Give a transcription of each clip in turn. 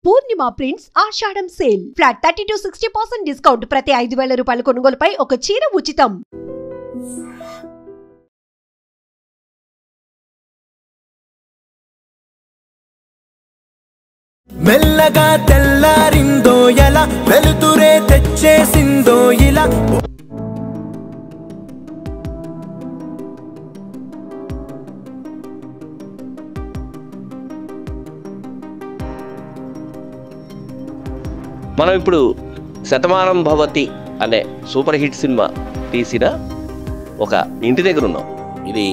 పూర్ణిమ prints ఆషాఢం sale flat 30-60% discount ప్రతి 5,000 రూపాయల కొనుగోలుపై ఒక చీర ఉచితం. మెల్లగా తెల్లారిందో ఎలా వెలుతురే తెచ్చేసిందో ఇలా మనం ఇప్పుడు శతమానం భవతి అనే సూపర్ హిట్ సినిమా తీసిన ఒక ఇంటి దగ్గర ఉన్నాం. ఇది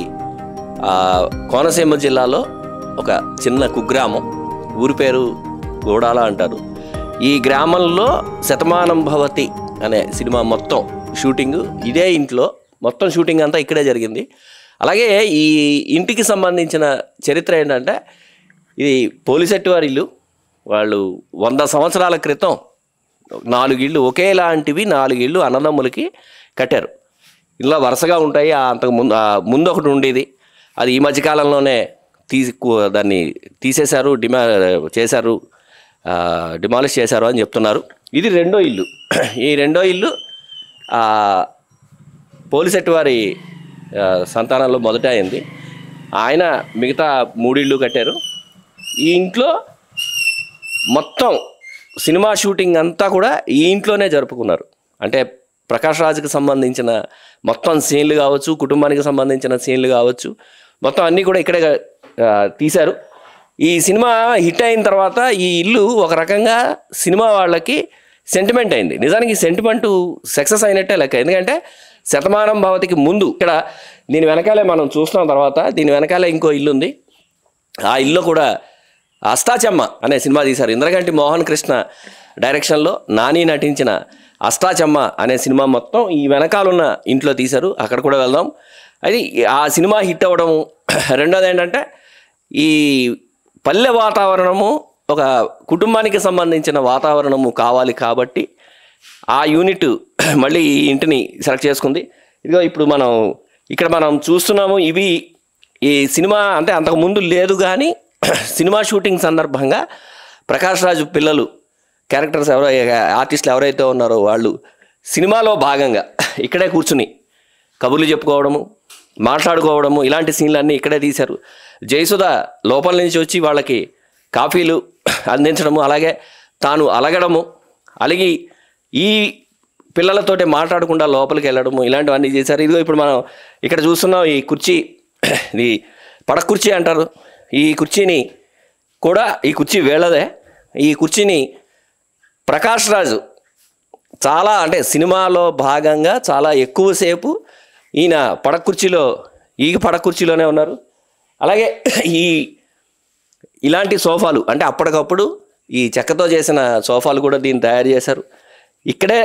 కోనసీమ జిల్లాలో ఒక చిన్న కుగ్రామం, ఊరి పేరు గోడాల అంటారు. ఈ గ్రామంలో శతమానం భవతి అనే సినిమా మొత్తం షూటింగ్ ఇదే ఇంట్లో, మొత్తం షూటింగ్ అంతా ఇక్కడే జరిగింది. అలాగే ఈ ఇంటికి సంబంధించిన చరిత్ర ఏంటంటే, ఇది పోలిసెట్టి వారి ఇల్లు. వాళ్ళు 100 సంవత్సరాల క్రితం 4 ఇళ్ళు ఒకేలాంటివి 4 ఇళ్ళు అన్నదమ్ములకి కట్టారు. ఇలా వరుసగా ఉంటాయి. అంతకు ముందు ఒకటి ఉండేది, అది ఈ మధ్యకాలంలోనే దాన్ని తీసేశారు, డిమాలిష్ చేశారు అని చెప్తున్నారు. ఇది రెండో ఇల్లు. ఈ రెండో ఇల్లు పోలిసెట్టి వారి సంతానంలో మొదట అయింది. ఆయన మిగతా 3 ఇళ్ళు కట్టారు. ఈ ఇంట్లో మొత్తం సినిమా షూటింగ్ అంతా కూడా ఈ ఇంట్లోనే జరుపుకున్నారు. అంటే ప్రకాష్ రాజ్కి సంబంధించిన మొత్తం సీన్లు కావచ్చు, కుటుంబానికి సంబంధించిన సీన్లు కావచ్చు, మొత్తం అన్నీ కూడా ఇక్కడే తీశారు. ఈ సినిమా హిట్ అయిన తర్వాత ఈ ఇల్లు ఒక రకంగా సినిమా వాళ్ళకి సెంటిమెంట్ అయింది. నిజానికి సెంటిమెంటు సక్సెస్ అయినట్టే లెక్క. ఎందుకంటే శతమానం భవతికి ముందు ఇక్కడ దీని వెనకాలే మనం చూస్తున్నాం. తర్వాత దీని వెనకాలే ఇంకో ఇల్లు ఉంది. ఆ ఇల్లు కూడా అష్టాచెమ్మ అనే సినిమా తీశారు. ఇంద్రగంటి మోహన్ కృష్ణ డైరెక్షన్లో నాని నటించిన అష్టాచెమ్మ అనే సినిమా మొత్తం ఈ వెనకాలన్న ఇంట్లో తీశారు. అక్కడ కూడా వెళ్దాం. అది ఆ సినిమా హిట్ అవ్వడము. రెండోది ఏంటంటే, ఈ పల్లె వాతావరణము ఒక కుటుంబానికి సంబంధించిన వాతావరణము కావాలి కాబట్టి ఆ యూనిట్ మళ్ళీ ఈ ఇంటిని సెలెక్ట్ చేసుకుంది. ఇదిగో ఇప్పుడు ఇక్కడ మనం చూస్తున్నాము. ఇవి ఈ సినిమా అంటే అంతకుముందు లేదు, కానీ సినిమా షూటింగ్ సందర్భంగా ప్రకాష్ రాజు పిల్లలు క్యారెక్టర్స్ ఆర్టిస్టులు ఎవరైతే ఉన్నారో వాళ్ళు సినిమాలో భాగంగా ఇక్కడే కూర్చుని కబుర్లు చెప్పుకోవడము, మాట్లాడుకోవడము, ఇలాంటి సీన్లన్నీ ఇక్కడే తీశారు. జయసుధ లోపల నుంచి వచ్చి వాళ్ళకి కాఫీలు అందించడము, అలాగే తాను అలగడము, అలిగి ఈ పిల్లలతోటి మాట్లాడకుండా లోపలికి వెళ్ళడము, ఇలాంటివన్నీ చేశారు. ఇదిగో ఇప్పుడు మనం ఇక్కడ చూస్తున్నాం. ఈ కుర్చీ, ఇది పడక కుర్చీ అంటారు. ఈ కుర్చీని కూడా, ఈ కుర్చీ వేళదే. ఈ కుర్చీని ప్రకాష్ రాజు చాలా, అంటే సినిమాలో భాగంగా చాలా ఎక్కువసేపు ఈయన పడక కుర్చీలోనే ఉన్నారు. అలాగే ఇలాంటి సోఫాలు, అంటే అప్పటికప్పుడు ఈ చెక్కతో చేసిన సోఫాలు కూడా దీన్ని తయారు చేశారు. ఇక్కడే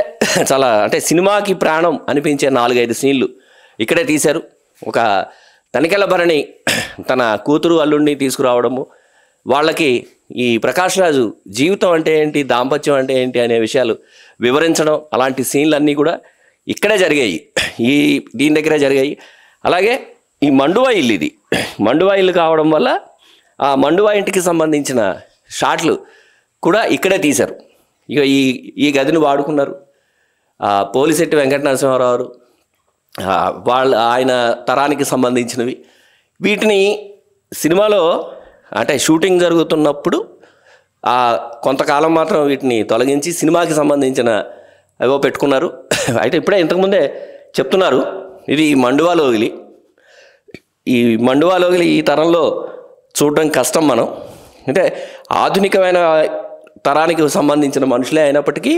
చాలా, అంటే సినిమాకి ప్రాణం అనిపించే 4-5 సీన్లు ఇక్కడే తీశారు. ఒక తనికెళ్ళ భరణి తన కూతురు అల్లుడిని తీసుకురావడము, వాళ్ళకి ఈ ప్రకాష్ రాజు జీవితం అంటే ఏంటి, దాంపత్యం అంటే ఏంటి అనే విషయాలు వివరించడం, అలాంటి సీన్లన్నీ కూడా ఇక్కడే జరిగాయి, దీని దగ్గరే జరిగాయి. అలాగే ఈ మండువా ఇల్లు, ఇది మండువా ఇల్లు కావడం వల్ల ఆ మండువా ఇంటికి సంబంధించిన షాట్లు కూడా ఇక్కడే తీశారు. ఇక ఈ గదిని వాడుకున్నారు. పోలిసెట్టి వెంకట నరసింహారావు ఆయన తరానికి సంబంధించినవి. వీటిని సినిమాలో, అంటే షూటింగ్ జరుగుతున్నప్పుడు కొంతకాలం మాత్రం వీటిని తొలగించి సినిమాకి సంబంధించిన ఏవో పెట్టుకున్నారు. అయితే ఇప్పుడే ఇంతకుముందే చెప్తున్నారు, ఇది మండువా లోగిలి. ఈ మండువా లోగిలి ఈ తరంలో చూడడం కష్టం. మనం అంటే ఆధునికమైన తరానికి సంబంధించిన మనుషులే అయినప్పటికీ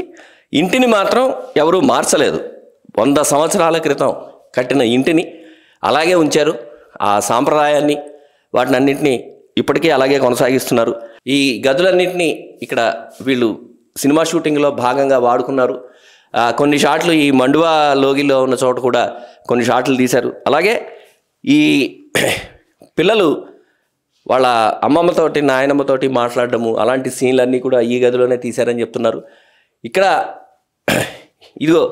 ఇంటిని మాత్రం ఎవరూ మార్చలేదు. 100 సంవత్సరాల క్రితం కట్టిన ఇంటిని అలాగే ఉంచారు. ఆ సాంప్రదాయాన్ని, వాటిని అన్నింటినీ ఇప్పటికీ అలాగే కొనసాగిస్తున్నారు. ఈ గదులన్నింటినీ ఇక్కడ వీళ్ళు సినిమా షూటింగ్లో భాగంగా వాడుకున్నారు. కొన్ని షాట్లు ఈ మండువా లోగిలో ఉన్న చోట కూడా కొన్ని షాట్లు తీశారు. అలాగే ఈ పిల్లలు వాళ్ళ అమ్మమ్మతోటి, నాయనమ్మతోటి మాట్లాడడము, అలాంటి సీన్లన్నీ కూడా ఈ గదిలోనే తీశారని చెప్తున్నారు. ఇక్కడ ఇదిగో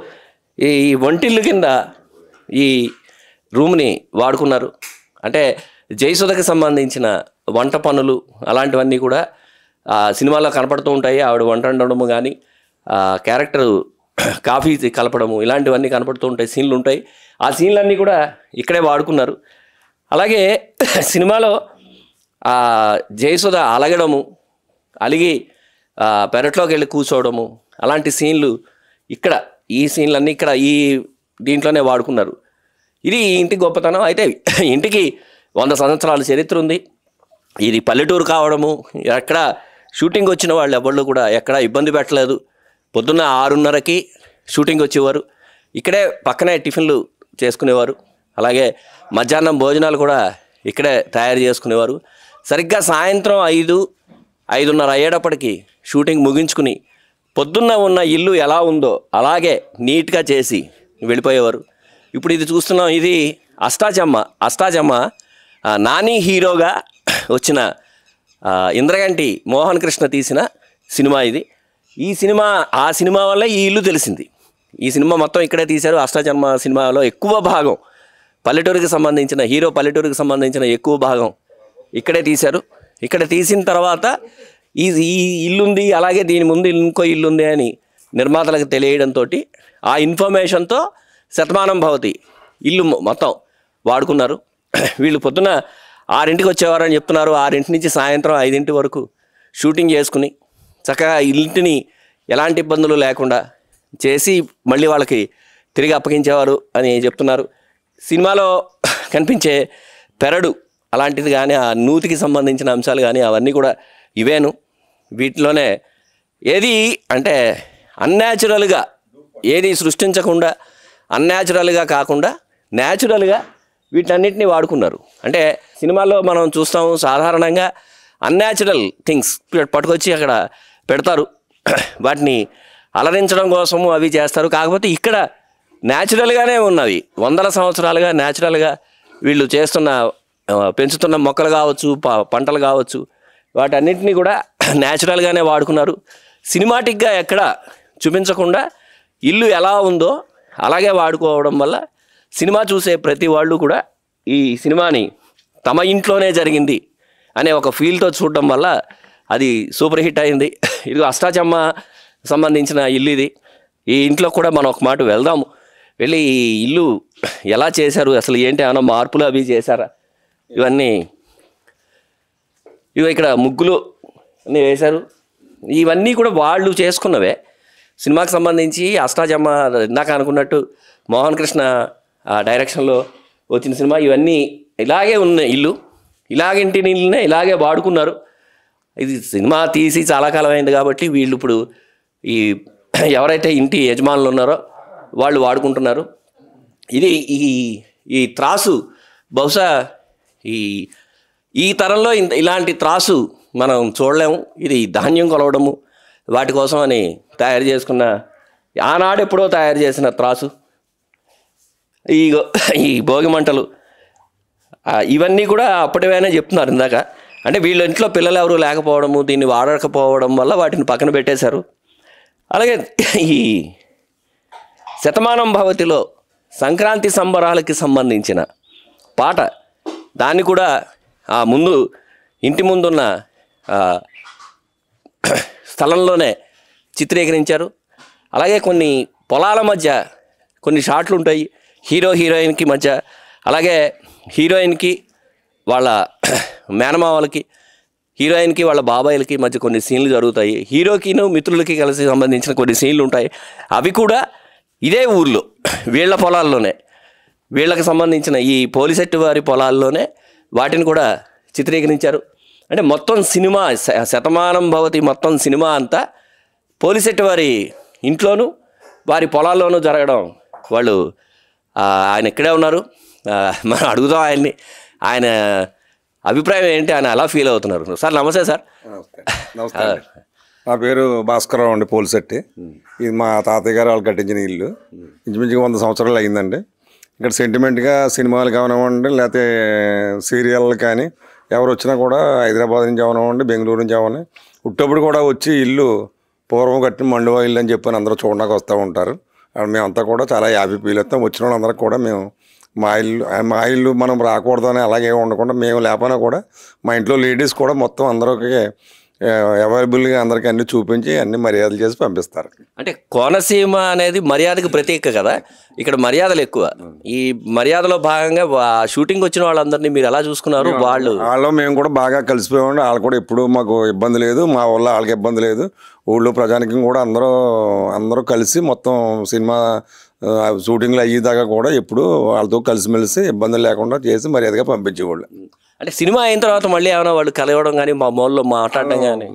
ఈ వంటిల్లు కింద ఈ రూమ్ని వాడుకున్నారు. అంటే జయసుధకి సంబంధించిన వంట పనులు అలాంటివన్నీ కూడా సినిమాలో కనపడుతూ ఉంటాయి. ఆవిడ వంట వండడము కానీ క్యారెక్టర్ కాఫీ కలపడము ఇలాంటివన్నీ కనపడుతూ ఉంటాయి, సీన్లు ఉంటాయి. ఆ సీన్లన్నీ కూడా ఇక్కడే వాడుకున్నారు. అలాగే సినిమాలో జయసుధ అలగడము, అలిగి పెరట్లోకి వెళ్ళి కూర్చోవడము అలాంటి సీన్లు ఇక్కడ ఈ సీన్లన్నీ ఇక్కడ ఈ దీంట్లోనే వాడుకున్నారు. ఇది ఇంటి గొప్పతనం. అయితే ఇంటికి 100 సంవత్సరాల చరిత్ర ఉంది. ఇది పల్లెటూరు కావడము, ఎక్కడ షూటింగ్ వచ్చిన వాళ్ళు ఎవళ్ళు కూడా ఎక్కడ ఇబ్బంది పెట్టలేదు. పొద్దున్న 6:30కి షూటింగ్ వచ్చేవారు, ఇక్కడే పక్కనే టిఫిన్లు చేసుకునేవారు. అలాగే మధ్యాహ్నం భోజనాలు కూడా ఇక్కడే తయారు చేసుకునేవారు. సరిగ్గా సాయంత్రం 5-5:30 అయ్యేటప్పటికి షూటింగ్ ముగించుకుని పొద్దున్న ఉన్న ఇల్లు ఎలా ఉందో అలాగే నీట్గా చేసి వెళ్ళిపోయేవారు. ఇప్పుడు ఇది చూస్తున్నాం, ఇది అష్టాచమ్మ నాని హీరోగా వచ్చిన ఇంద్రగంటి మోహన్ కృష్ణ తీసిన సినిమా ఇది. ఈ సినిమా ఆ సినిమా వల్ల ఈ ఇల్లు తెలిసింది. ఈ సినిమా మొత్తం ఇక్కడే తీశారు. అష్టాచమ్మ సినిమాలో ఎక్కువ భాగం పల్లెటూరికి సంబంధించిన ఎక్కువ భాగం ఇక్కడే తీశారు. ఇక్కడ తీసిన తర్వాత ఈ ఇల్లుంది, అలాగే దీని ముందు ఇంకో ఇల్లుంది అని నిర్మాతలకు తెలియడంతో ఆ ఇన్ఫర్మేషన్తో శతమానం భవతి ఇల్లు మొత్తం వాడుకున్నారు. వీళ్ళు పొద్దున 6ంటికి వచ్చేవారని చెప్తున్నారు. 6 నుంచి సాయంత్రం 5 వరకు షూటింగ్ చేసుకుని చక్కగా ఇంటిని ఎలాంటి ఇబ్బందులు లేకుండా చేసి మళ్ళీ వాళ్ళకి తిరిగి అప్పగించేవారు అని చెప్తున్నారు. సినిమాలో కనిపించే పెరడు అలాంటిది కానీ, ఆ నూతికి సంబంధించిన అంశాలు కానీ అవన్నీ కూడా ఇవేను. వీటిలోనే ఏది అంటే అన్యాచురల్గా ఏది సృష్టించకుండా, అన్యాచురల్గా కాకుండా న్యాచురల్గా వీటన్నిటిని వాడుకున్నారు. అంటే సినిమాల్లో మనం చూస్తాము సాధారణంగా అన్యాచురల్ థింగ్స్ పట్టుకొచ్చి అక్కడ పెడతారు, వాటిని అలరించడం కోసము అవి చేస్తారు. కాకపోతే ఇక్కడ న్యాచురల్గానే ఉన్నవి, 100 సంవత్సరాలుగా న్యాచురల్గా వీళ్ళు పెంచుతున్న మొక్కలు కావచ్చు, పంటలు కావచ్చు, వాటన్నిటిని కూడా న్యాచురల్గానే వాడుకున్నారు. సినిమాటిక్గా ఎక్కడ చూపించకుండా ఇల్లు ఎలా ఉందో అలాగే వాడుకోవడం వల్ల సినిమా చూసే ప్రతి వాళ్ళు కూడా ఈ సినిమాని తమ ఇంట్లోనే జరిగింది అనే ఒక ఫీల్తో చూడడం వల్ల అది సూపర్ హిట్ అయింది. ఇది అష్టాచమ్మ సంబంధించిన ఇల్లు ఇది. ఈ ఇంట్లో కూడా మనం ఒక మాట వెళ్దాము, వెళ్ళి ఈ ఇల్లు ఎలా చేశారు, అసలు ఏంటి, ఏమైనా మార్పులు అవి చేశారా, ఇవన్నీ ఇక్కడ ముగ్గులు అన్నీ వేశారు. ఇవన్నీ కూడా వాళ్ళు చేసుకున్నవే. సినిమాకి సంబంధించి అష్టాచమ్మ ఇందాక అనుకున్నట్టు మోహన్ కృష్ణ డైరెక్షన్లో వచ్చిన సినిమా. ఇవన్నీ ఇలాగే ఉన్న ఇల్లు, ఇంటి ఇల్లునే ఇలాగే వాడుకున్నారు. ఇది సినిమా తీసి చాలా కాలం అయింది కాబట్టి వీళ్ళు ఇప్పుడు ఈ ఎవరైతే ఇంటి యజమానులు ఉన్నారో వాళ్ళు వాడుకుంటున్నారు. ఇది ఈ త్రాసు బహుశా ఈ తరంలో ఇలాంటి త్రాసు మనం చూడలేము. ఇది ధాన్యం కొలవడము వాటి కోసం అని తయారు చేసుకున్న, ఆనాడు ఎప్పుడో తయారు చేసిన త్రాసు. ఈ భోగి మంటలు ఇవన్నీ కూడా అప్పటివైనా చెప్తున్నారు ఇందాక. అంటే వీళ్ళ ఇంట్లో పిల్లలు ఎవరు లేకపోవడము, దీన్ని వాడకపోవడం వల్ల వాటిని పక్కన పెట్టేశారు. అలాగే ఈ శతమానం భవతిలో సంక్రాంతి సంబరాలకి సంబంధించిన పాట, దాన్ని కూడా ముందు ఇంటి ముందున్న స్థలంలోనే చిత్రీకరించారు. అలాగే కొన్ని పొలాల మధ్య కొన్ని షాట్లు ఉంటాయి హీరోయిన్కి మధ్య, అలాగే హీరోయిన్కి వాళ్ళ మేనమావలకి, హీరోయిన్కి వాళ్ళ బాబాయిలకి మధ్య కొన్ని సీన్లు జరుగుతాయి. హీరోకిను మిత్రులకి కలిసి సంబంధించిన కొన్ని సీన్లు ఉంటాయి. అవి కూడా ఇదే ఊర్లో వీళ్ళ పొలాల్లోనే, వీళ్ళకి సంబంధించిన ఈ పోలిశెట్టి వారి పొలాల్లోనే వాటిని కూడా చిత్రీకరించారు. అంటే మొత్తం సినిమా శతమానం భవతి మొత్తం సినిమా అంతా పోలిశెట్టి వారి ఇంట్లోనూ వారి పొలాల్లోనూ జరగడం. వాళ్ళు ఆయన ఇక్కడే ఉన్నారు, మనం అడుగుదాం ఆయన్ని, ఆయన అభిప్రాయం ఏంటి, ఆయన అలా ఫీల్ అవుతున్నారు. సార్ నమస్తే సార్. నమస్తే. నా పేరు భాస్కరరావు అండి, పోలిశెట్టి. ఇది మా తాతయ్య గారు వాళ్ళు కట్టించిన ఇల్లు. ఇంచుమించుగా 100 సంవత్సరాలు అయిందండి. ఇక్కడ సెంటిమెంట్గా సినిమాలు కానివ్వండి, లేకపోతే సీరియల్ కానీ ఎవరు వచ్చినా కూడా హైదరాబాద్ నుంచి అవనివ్వండి, బెంగళూరు నుంచి అవని ఉట్టప్పుడు కూడా వచ్చి ఇల్లు పూర్వం కట్టిన మండువా ఇల్లు అని చెప్పని అందరూ చూడడానికి వస్తూ ఉంటారు. మేమంతా కూడా చాలా హ్యాపీ ఫీల్ అవుతాం. వచ్చిన వాళ్ళందరికీ కూడా మేము మా ఇల్లు మనం రాకూడదు అని అలాగే ఉండకుండా, మేము లేకపోయినా కూడా మా ఇంట్లో లేడీస్ కూడా మొత్తం అందరికి అవైలబుల్గా అందరికీ అన్ని చూపించి అన్ని మర్యాదలు చేసి పంపిస్తారు. అంటే కోనసీమ అనేది మర్యాదకు ప్రతీక కదా, ఇక్కడ మర్యాదలు ఎక్కువ. ఈ మర్యాదలో భాగంగా షూటింగ్ వచ్చిన వాళ్ళందరినీ మీరు ఎలా చూసుకున్నారు? వాళ్ళు మేము కూడా బాగా కలిసిపోయామండి. వాళ్ళు కూడా ఎప్పుడు మాకు ఇబ్బంది లేదు, మా వల్ల వాళ్ళకి ఇబ్బంది లేదు. ఊళ్ళో ప్రజానికం కూడా అందరూ కలిసి మొత్తం సినిమా షూటింగ్లు అయ్యేదాకా కూడా ఎప్పుడు వాళ్ళతో కలిసిమెలిసి ఇబ్బందులు లేకుండా చేసి మర్యాదగా పంపించేవాళ్ళు. అంటే సినిమా అయిన తర్వాత మళ్ళీ ఏమైనా వాళ్ళు కలవడం కానీ మా మోల్లో మాట్లాడడం కానీ?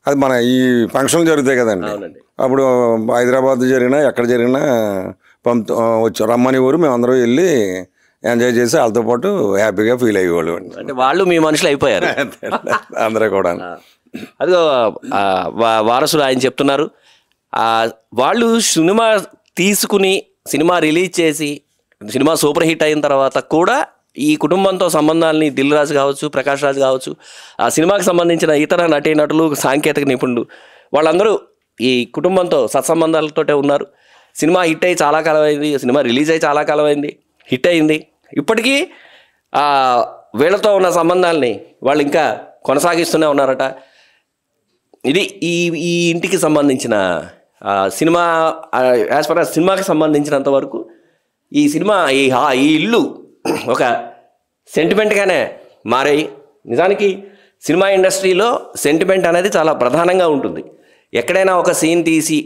అది మన ఈ ఫంక్షన్లు జరుగుతాయి కదండి, అప్పుడు హైదరాబాద్ జరిగినా ఎక్కడ జరిగినా వచ్చి రమ్మని ఊరు మేము అందరూ వెళ్ళి ఎంజాయ్ చేసి వాళ్ళతో పాటు హ్యాపీగా ఫీల్ అయ్యేవాళ్ళు. అంటే వాళ్ళు మీ మనుషులు అయిపోయారు అందరూ కూడా. అదిగో వారసులు ఆయన చెప్తున్నారు, వాళ్ళు సినిమా తీసుకుని సినిమా రిలీజ్ చేసి సినిమా సూపర్ హిట్ అయిన తర్వాత కూడా ఈ కుటుంబంతో సంబంధాలని దిల్ రాజు కావచ్చు, ప్రకాష్ రాజ్ కావచ్చు, ఆ సినిమాకి సంబంధించిన ఇతర నటీనటులు, సాంకేతిక నిపుణులు వాళ్ళందరూ ఈ కుటుంబంతో సత్సంబంధాలతోటే ఉన్నారు. సినిమా హిట్ అయ్యి చాలా కాలం అయింది, సినిమా రిలీజ్ అయ్యి చాలా కాలం అయింది, హిట్ అయింది. ఇప్పటికీ వీళ్ళతో ఉన్న సంబంధాలని వాళ్ళు ఇంకా కొనసాగిస్తూనే ఉన్నారట. ఇది ఈ ఇంటికి సంబంధించిన సినిమా యాజ్ పర్ సినిమాకి సంబంధించినంత వరకు ఈ సినిమా ఈ ఇల్లు ఒక సెంటిమెంట్గానే మారాయి. నిజానికి సినిమా ఇండస్ట్రీలో సెంటిమెంట్ అనేది చాలా ప్రధానంగా ఉంటుంది. ఎక్కడైనా ఒక సీన్ తీసి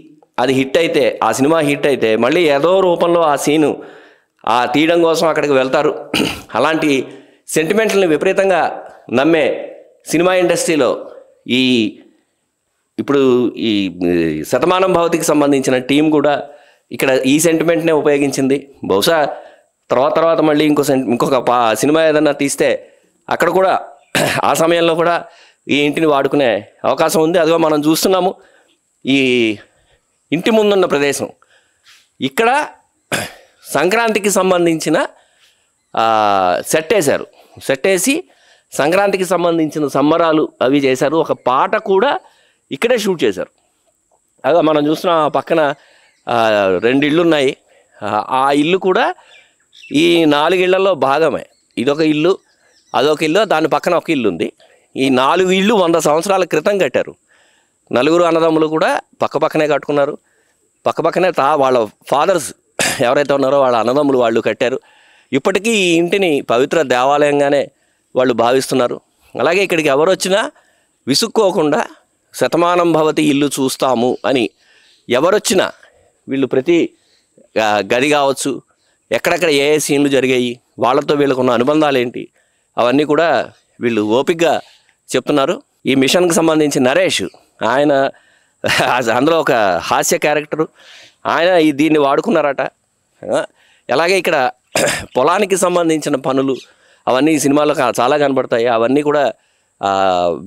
అది హిట్ అయితే, ఆ సినిమా హిట్ అయితే మళ్ళీ ఏదో రూపంలో ఆ సీను తీయడం కోసం అక్కడికి వెళ్తారు. అలాంటి సెంటిమెంట్లని విపరీతంగా నమ్మే సినిమా ఇండస్ట్రీలో ఇప్పుడు ఈ శతమానం భవతికి సంబంధించిన టీం కూడా ఇక్కడ ఈ సెంటిమెంట్నే ఉపయోగించింది. బహుశా తర్వాత మళ్ళీ ఇంకొక సినిమా ఏదన్నా తీస్తే అక్కడ కూడా ఆ సమయంలో కూడా ఈ ఇంటిని వాడుకునే అవకాశం ఉంది. అదిగో మనం చూస్తున్నాము ఈ ఇంటి ముందున్న ప్రదేశం. ఇక్కడ సంక్రాంతికి సంబంధించిన సెట్ వేసి సంక్రాంతికి సంబంధించిన సంబరాలు అవి చేశారు. ఒక పాట కూడా ఇక్కడే షూట్ చేశారు. అదే మనం చూస్తున్న పక్కన 2 ఇళ్ళు ఉన్నాయి. ఆ ఇల్లు కూడా ఈ 4 ఇళ్లలో భాగమే. ఇదొక ఇల్లు, అదొక ఇల్లు, దాని పక్కన ఒక ఇల్లు ఉంది. ఈ 4 ఇళ్ళు 100 సంవత్సరాల క్రితం కట్టారు. 4 అన్నదమ్ములు కూడా పక్కనే కట్టుకున్నారు. పక్కనే వాళ్ళ ఫాదర్స్ ఎవరైతే ఉన్నారో వాళ్ళ అన్నదమ్ములు వాళ్ళు కట్టారు. ఇప్పటికీ ఈ ఇంటిని పవిత్ర దేవాలయంగానే వాళ్ళు భావిస్తున్నారు. అలాగే ఇక్కడికి ఎవరు వచ్చినా విసుక్కోకుండా శతమానం భవతి ఇల్లు చూస్తాము అని ఎవరొచ్చినా వీళ్ళు ప్రతి గది కావచ్చు, ఎక్కడెక్కడ ఏ సీన్లు జరిగాయి, వాళ్ళతో వీళ్ళకున్న అనుబంధాలు ఏంటి, అవన్నీ కూడా వీళ్ళు ఓపికగా చెప్తున్నారు. ఈ మిషన్కి సంబంధించి నరేష్, ఆయన అందులో ఒక హాస్య క్యారెక్టరు, ఆయన దీన్ని వాడుకున్నారట. అలాగే ఇక్కడ పొలానికి సంబంధించిన పనులు అవన్నీ ఈ సినిమాలో చాలా కనబడతాయి. అవన్నీ కూడా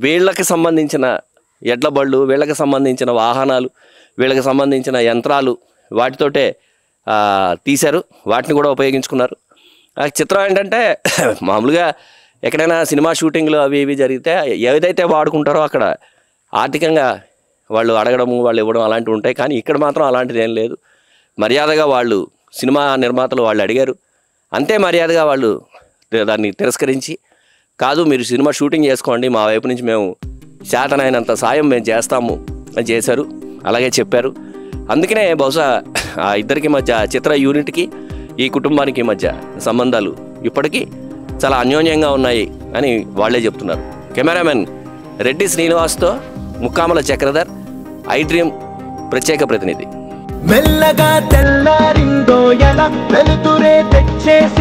వీళ్ళకి సంబంధించిన ఎడ్ల బళ్ళు, వీళ్ళకి సంబంధించిన వాహనాలు, వీళ్ళకి సంబంధించిన యంత్రాలు, వాటితోటే తీశారు. వాటిని కూడా ఉపయోగించుకున్నారు. చిత్రం ఏంటంటే మామూలుగా ఎక్కడైనా సినిమా షూటింగ్లు అవి ఇవి జరిగితే ఏదైతే వాడుకుంటారో అక్కడ ఆర్థికంగా వాళ్ళు అడగడము, వాళ్ళు ఇవ్వడం అలాంటివి ఉంటాయి. కానీ ఇక్కడ మాత్రం అలాంటిది ఏం లేదు. మర్యాదగా వాళ్ళు సినిమా నిర్మాతలు వాళ్ళు అడిగారు, అంతే మర్యాదగా వాళ్ళు దాన్ని తిరస్కరించి, కాదు మీరు సినిమా షూటింగ్ చేసుకోండి, మా వైపు నుంచి మేము శాతనైనంత సాయం మేము చేస్తాము అని చేశారు. అలాగే చెప్పారు. అందుకనే బహుశా ఆ ఇద్దరికి మధ్య, చిత్ర యూనిట్కి ఈ కుటుంబానికి మధ్య సంబంధాలు ఇప్పటికీ చాలా అన్యోన్యంగా ఉన్నాయి అని వాళ్ళే చెప్తున్నారు. కెమెరామెన్ రెడ్డి శ్రీనివాస్తో ముక్కామల చక్రధర్, ఐ డ్రీమ్ ప్రత్యేక ప్రతినిధి. మెల్లగా తెల్లారిందో ఎలా వెలుతురే తెచ్చేసి